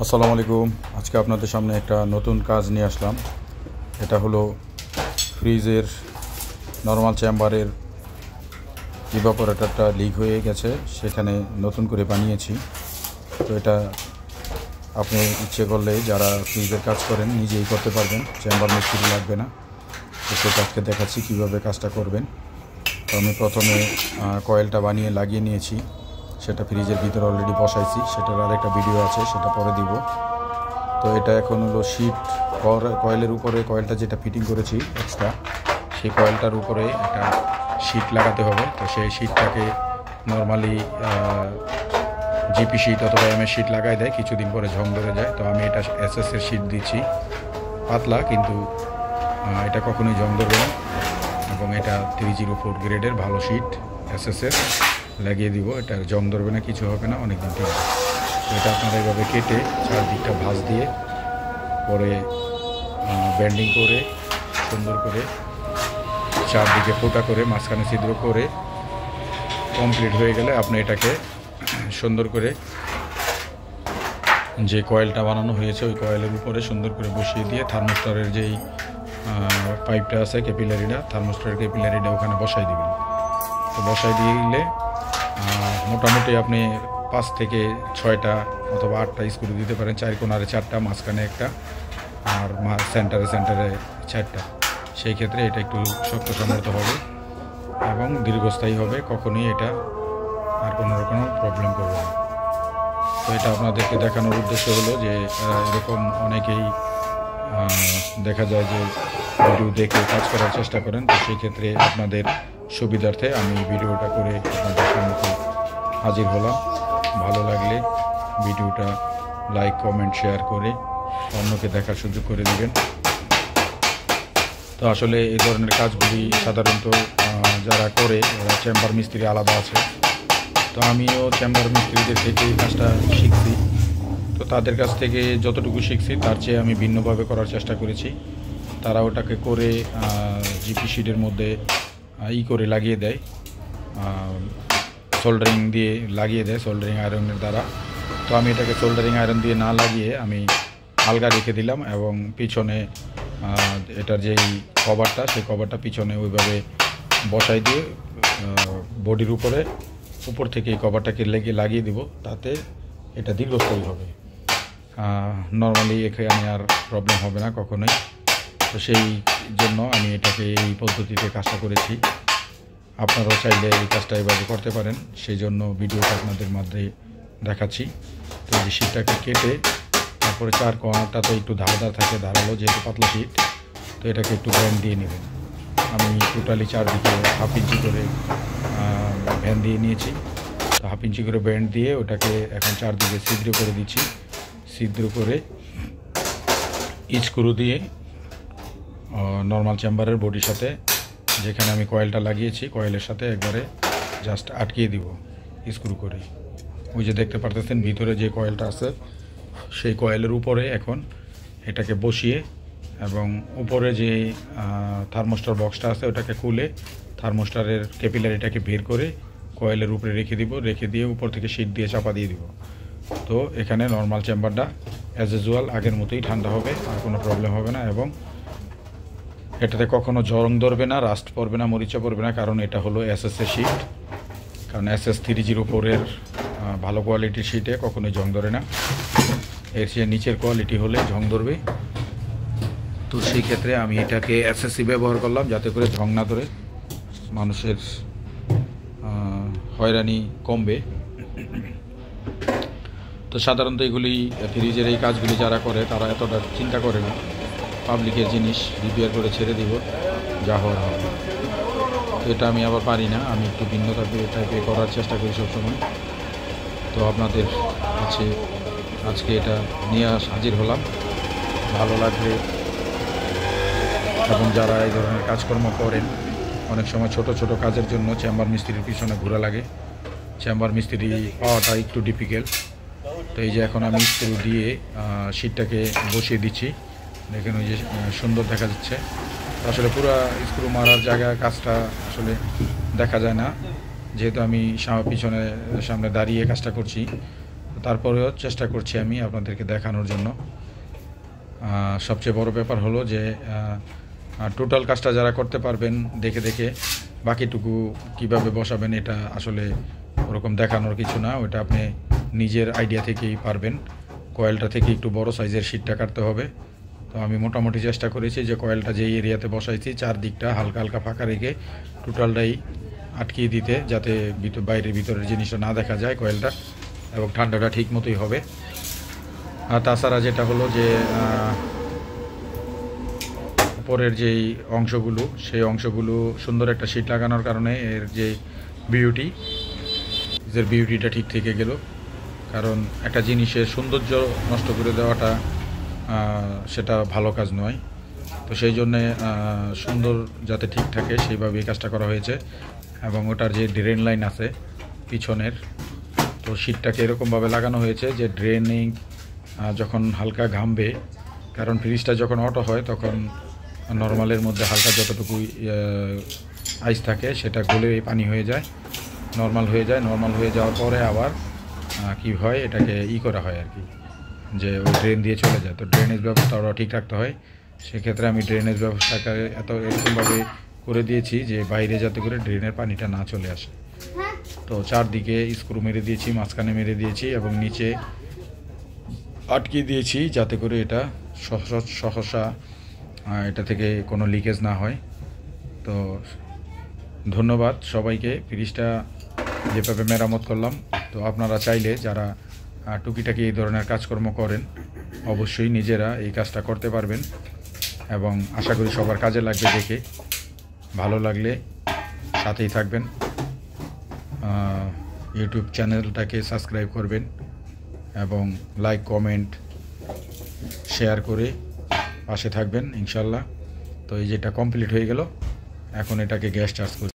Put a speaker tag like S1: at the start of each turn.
S1: আসসালামু আলাইকুম। আজকে আপনাদের সামনে একটা নতুন কাজ নিয়ে আসলাম। এটা হলো ফ্রিজের নরমাল চেম্বারের ইভাপোরেটরটা লিক হয়ে গেছে, সেখানে নতুন করে বানিয়েছি। তো এটা আপনি ইচ্ছে করলে যারা ফ্রিজের কাজ করেন নিজেই করতে পারবেন, চেম্বার মিস্ত্রি লাগবে না। তো সেটা আজকে দেখাচ্ছি কীভাবে কাজটা করবেন। তো আমি প্রথমে কয়েলটা বানিয়ে লাগিয়ে নিয়েছি, সেটা ফ্রিজের ভিতরে অলরেডি বসাইছি। সেটার আরেকটা ভিডিও আছে, সেটা পরে দিব। তো এটা এখন হলো শিট কয়েলের উপরে, কয়েলটা যেটা ফিটিং করেছি এক্সট্রা, সেই কয়েলটার উপরে একটা শিট লাগাতে হবে। তো সেই শিটটাকে নর্মালি জিপি শিট অথবা এমএস শিট লাগাই দেয়, কিছুদিন পরে ঝং ধরে যায়। তো আমি এটা এসএসের শিট দিচ্ছি, পাতলা, কিন্তু এটা কখনোই ঝং ধরবে না। এবং এটা 304 গ্রেডের ভালো শিট এসএসের লাগিয়ে দিব। এটা জং ধরবে না, কিছু হবে না, অনেক দিন থেকে। তো এটা আপনারা এইভাবে কেটে চারদিকটা ভাঁজ দিয়ে পরে ব্যান্ডিং করে সুন্দর করে চারদিকে ফোঁটা করে মাঝখানে ছিদ্র করে কমপ্লিট হয়ে গেলে আপনি এটাকে সুন্দর করে যে কয়েলটা বানানো হয়েছে ওই কয়েলের উপরে সুন্দর করে বসিয়ে দিয়ে থার্মোস্টারের যেই পাইপটা আছে ক্যাপিলারিটা, থার্মোস্টারের ক্যাপিলারিটা ওখানে বসাই দিবেন। তো বসাই দিলে মোটামুটি আপনি 5 থেকে 6টা অথবা 8টা স্ক্রু দিতে পারেন। 4 কোণারে 4টা, মাঝখানে একটা, আর সেন্টারে 4টা। সেই ক্ষেত্রে এটা একটু শক্ত সমর্থ হবে এবং দীর্ঘস্থায়ী হবে, কখনোই এটা আর কোনো রকম প্রবলেম করবে না। তো এটা আপনাদেরকে দেখানোর উদ্দেশ্য হলো যে এরকম অনেকেই দেখা যায় যে ভিডিও দেখে কাজ করার চেষ্টা করেন। তো সেই ক্ষেত্রে আপনাদের সুবিধার্থে আমি ভিডিওটা করে আপনাদের সম্মুখে হাজির হলাম। ভালো লাগলে ভিডিওটা লাইক, কমেন্ট, শেয়ার করে অন্যকে দেখার সুযোগ করে দেবেন। তো আসলে এই ধরনের কাজগুলি সাধারণত যারা করে চেম্বার মিস্ত্রি আলাদা আছে। তো আমিও চেম্বার মিস্ত্রিদের থেকে এই কাজটা শিখছি। তো তাদের কাছ থেকে যতটুকু শিখছি তার চেয়ে আমি ভিন্নভাবে করার চেষ্টা করেছি। তারা ওটাকে করে জিপি শিটের মধ্যে করে লাগিয়ে দেয়, সোল্ডারিং দিয়ে লাগিয়ে দেয়, সোল্ডারিং আয়রনের দ্বারা। তো আমি এটাকে সোল্ডারিং আয়রন দিয়ে না লাগিয়ে আমি আলগা রেখে দিলাম এবং পিছনে এটার যেই কভারটা, সেই কভারটা পিছনে ওইভাবে বসাই দিয়ে বডির উপর থেকে এই কভারটাকে লাগিয়ে দিব। তাতে এটা দীর্ঘস্থায়ী হবে, নর্মালি এখানে আর প্রবলেম হবে না কখনোই। তো সেই জন্য আমি এটাকে এই পদ্ধতিতে কাজটা করেছি। আপনারাও চাইলে এই কাজটা এভাবে করতে পারেন, সেই জন্য ভিডিওটা আপনাদের মধ্যে দেখাচ্ছি। তো এই শিটটাকে কেটে তারপরে 4 কোণাটা তো একটু ধারাদার থাকে, ধারালো যেহেতু পাতলা শিট, তো এটাকে একটু ব্যান্ড দিয়ে নেবেন। আমি টোটালি চারদিকে 1/2 ইঞ্চি করে ব্যান্ড দিয়ে নিয়েছি। তো 1/2 ইঞ্চি করে ব্যান্ড দিয়ে ওটাকে এখন চারদিকে ছিদ্র করে দিচ্ছি। ছিদ্র করে স্ক্রু দিয়ে নর্মাল চেম্বারের বডির সাথে, যেখানে আমি কয়েলটা লাগিয়েছি কয়েলের সাথে একবারে জাস্ট আটকিয়ে দিব স্ক্রু করে। ওই যে দেখতে পারতেছেন ভিতরে যে কয়েলটা আছে, সেই কয়েলের উপরে এখন এটাকে বসিয়ে এবং উপরে যে থার্মোস্টার বক্সটা আছে ওটাকে খুলে থার্মোস্টারের ক্যাপিলারিটাকে বের করে কয়েলের উপরে রেখে দিব। রেখে দিয়ে উপর থেকে শিট দিয়ে চাপা দিয়ে দিব। তো এখানে নর্মাল চেম্বারটা অ্যাজ ইউজুয়াল আগের মতোই ঠান্ডা হবে, আর কোনো প্রবলেম হবে না। এবং এটাতে কখনো জং ধরবে না, রাস্ট পড়বে না, মরিচা পড়বে না, কারণ এটা হলো এসএসের শিট। কারণ SS 304-এর ভালো কোয়ালিটির শিটে কখনোই জং ধরে না। এর চেয়ে নিচের কোয়ালিটি হলে জং ধরবে। তো সেই ক্ষেত্রে আমি এটাকে SSC ব্যবহার করলাম, যাতে করে জং না ধরে, মানুষের হয়রানি কমবে। তো সাধারণত এগুলি ফ্রিজের এই কাজগুলি যারা করে তারা এতটা চিন্তা করে না, পাবলিকের জিনিস রিপেয়ার করে ছেড়ে দিব, যা হওয়ার হবে। তো এটা আমি আবার পারি না, আমি একটু ভিন্ন টাইপে করার চেষ্টা করি সবসময়। তো আপনাদের কাছে আজকে এটা নিয়ে হাজির হলাম। ভালো লাগলে, এবং যারা এই ধরনের কাজকর্ম করেন, অনেক সময় ছোট ছোট কাজের জন্য চেম্বার মিস্ত্রির পিছনে ঘোরা লাগে। চেম্বার মিস্ত্রি পাওয়াটা একটু ডিফিকাল্ট। তো এই যে এখন আমি স্ক্রু দিয়ে শিটটাকে বসিয়ে দিচ্ছি, দেখেন ওই যে সুন্দর দেখা যাচ্ছে। আসলে পুরো স্ক্রু মারার জায়গায় কাজটা আসলে দেখা যায় না, যেহেতু আমি পিছনে সামনে দাঁড়িয়ে কাজটা করছি। তারপরেও চেষ্টা করছি আমি আপনাদেরকে দেখানোর জন্য। সবচেয়ে বড় ব্যাপার হলো যে টোটাল কাজটা যারা করতে পারবেন দেখে দেখে, বাকিটুকু কিভাবে বসাবেন এটা আসলে ওরকম দেখানোর কিছু না, ওটা আপনি নিজের আইডিয়া থেকেই পারবেন। কয়েলটা থেকে একটু বড় সাইজের শীটটা কাটতে হবে। তো আমি মোটামুটি চেষ্টা করেছি যে কয়েলটা যেই এরিয়াতে বসাইছি চারদিকটা হালকা হালকা ফাঁকা রেখে টোটালটাই আটকিয়ে দিতে, যাতে বাইরের ভিতরের জিনিসটা না দেখা যায় কয়েলটা, এবং ঠান্ডাটা ঠিক মতোই হবে। আর তাছাড়া যেটা হলো যে উপরের যেই অংশগুলো, সেই অংশগুলো সুন্দর একটা শীট লাগানোর কারণে এর যে বিউটিটা ঠিক থেকে গেল। কারণ একটা জিনিসের সৌন্দর্য নষ্ট করে দেওয়াটা সেটা ভালো কাজ নয়। তো সেই জন্যে সুন্দর যাতে ঠিক থাকে সেইভাবে এই কাজটা করা হয়েছে। এবং ওটার যে ড্রেন লাইন আছে পিছনের, তো শীটটাকে এরকমভাবে লাগানো হয়েছে যে ড্রেনিং যখন হালকা ঘামবে, কারণ ফ্রিজটা যখন অটো হয় তখন নর্মালের মধ্যে হালকা যতটুকু আইস থাকে সেটা গলে পানি হয়ে যায়, নর্মাল হয়ে যায়। নর্মাল হয়ে যাওয়ার পরে আবার কি হয়, এটাকে করা হয় আর কি, যে ওই ড্রেন দিয়ে চলে যায়। তো ড্রেনেজ ব্যবস্থা ওরা ঠিক রাখতে হয়। সেক্ষেত্রে আমি ড্রেনেজ ব্যবস্থাকে এরকমভাবে করে দিয়েছি যে বাইরে যাতে করে ড্রেনের পানিটা না চলে আসে। তো চারদিকে স্ক্রু মেরে দিয়েছি, মাঝখানে মেরে দিয়েছি এবং নিচে আটকে দিয়েছি যাতে করে এটা সহসা এটা থেকে কোনো লিকেজ না হয়। তো ধন্যবাদ সবাইকে। ফ্রিজটা যেভাবে মেরামত করলাম, তো আপনারা চাইলে যারা টুকিটাকি এই ধরনের কাজকর্ম করেন অবশ্যই নিজেরা এই কাজটা করতে পারবেন, এবং আশা করি সবার কাজে লাগবে। দেখে ভালো লাগলে সাথেই থাকবেন, ইউটিউব চ্যানেলটাকে সাবস্ক্রাইব করবেন এবং লাইক কমেন্ট শেয়ার করে পাশে থাকবেন ইনশাল্লাহ। তো এই যেটা কমপ্লিট হয়ে গেল, এখন এটাকে গ্যাস চার্জ করি।